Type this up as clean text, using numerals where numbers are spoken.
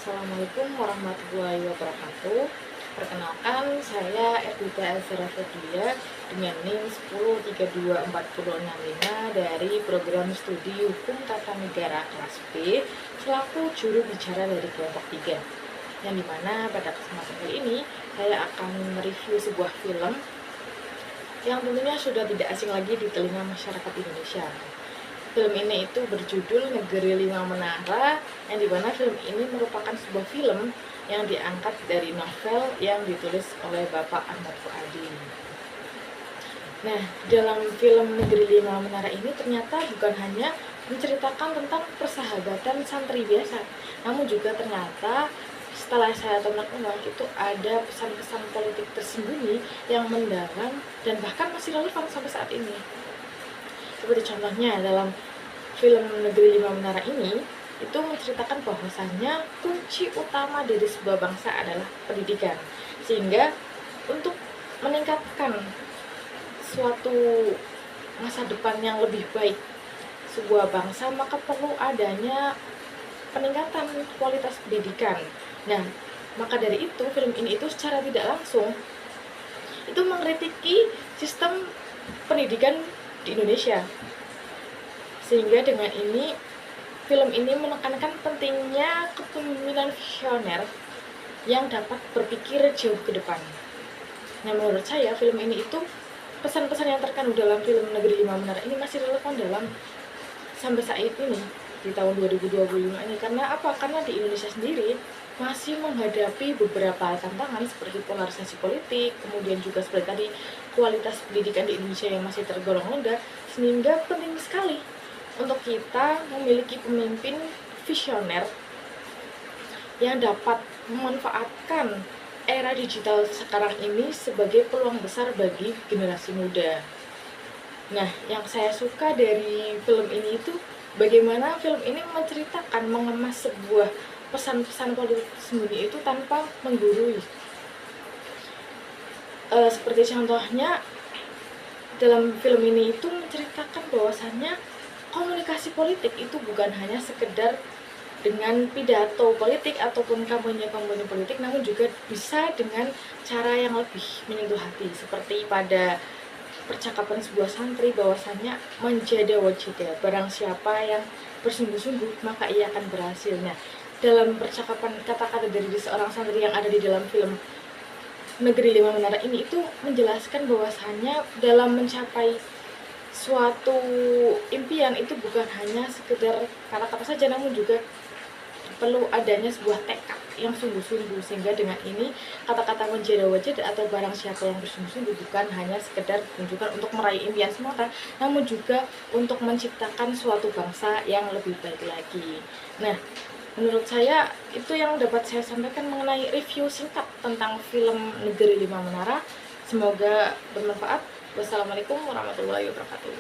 Assalamualaikum warahmatullahi wabarakatuh. Perkenalkan, saya Erdita Azhara Fedia dengan NIM 10324065 dari program studi Hukum Tata Negara kelas B selaku juru bicara dari kelompok 3. Yang dimana pada kesempatan kali ini saya akan mereview sebuah film yang tentunya sudah tidak asing lagi di telinga masyarakat Indonesia. Film ini itu berjudul Negeri Lima Menara, yang dimana film ini merupakan sebuah film yang diangkat dari novel yang ditulis oleh Bapak Ahmad Fuadi. Nah, dalam film Negeri Lima Menara ini ternyata bukan hanya menceritakan tentang persahabatan santri biasa, namun juga ternyata setelah saya temukan itu ada pesan-pesan politik tersembunyi yang mendalam dan bahkan masih relevan sampai saat ini. Seperti contohnya dalam film Negeri Lima Menara ini, itu menceritakan bahwasannya kunci utama dari sebuah bangsa adalah pendidikan. Sehingga untuk meningkatkan suatu masa depan yang lebih baik sebuah bangsa, maka perlu adanya peningkatan kualitas pendidikan. Nah, maka dari itu film ini itu secara tidak langsung itu mengkritiki sistem pendidikan di Indonesia. Sehingga dengan ini film ini menekankan pentingnya kepemimpinan visioner yang dapat berpikir jauh ke depan. Nah, menurut saya film ini itu pesan-pesan yang terkandung dalam film Negeri Lima Menara ini masih relevan dalam sampai saat ini di tahun 2025 ini. Karena apa? Karena di Indonesia sendiri masih menghadapi beberapa tantangan seperti polarisasi politik, kemudian juga seperti tadi kualitas pendidikan di Indonesia yang masih tergolong rendah, sehingga penting sekali untuk kita memiliki pemimpin visioner yang dapat memanfaatkan era digital sekarang ini sebagai peluang besar bagi generasi muda. Nah, yang saya suka dari film ini itu bagaimana film ini menceritakan, mengemas sebuah pesan-pesan politik sembunyi itu tanpa menggurui. Seperti contohnya dalam film ini itu menceritakan bahwasannya komunikasi politik itu bukan hanya sekedar dengan pidato politik ataupun kampanye-kampanye politik, namun juga bisa dengan cara yang lebih menyentuh hati, seperti pada percakapan sebuah santri bahwasannya menjadi wajida, barang siapa yang bersungguh-sungguh maka ia akan berhasil. Nah, dalam percakapan kata-kata dari seorang santri yang ada di dalam film Negeri Lima Menara ini itu menjelaskan bahwasannya dalam mencapai suatu impian itu bukan hanya sekedar kata-kata saja, namun juga perlu adanya sebuah tekad yang sungguh-sungguh. Sehingga dengan ini kata-kata menjadi wajid atau barang siapa yang bersungguh-sungguh bukan hanya sekedar tunjukkan untuk meraih impian semata, namun juga untuk menciptakan suatu bangsa yang lebih baik lagi. Nah, menurut saya itu yang dapat saya sampaikan mengenai review singkat tentang film Negeri Lima Menara. Semoga bermanfaat. Wassalamualaikum warahmatullahi wabarakatuh.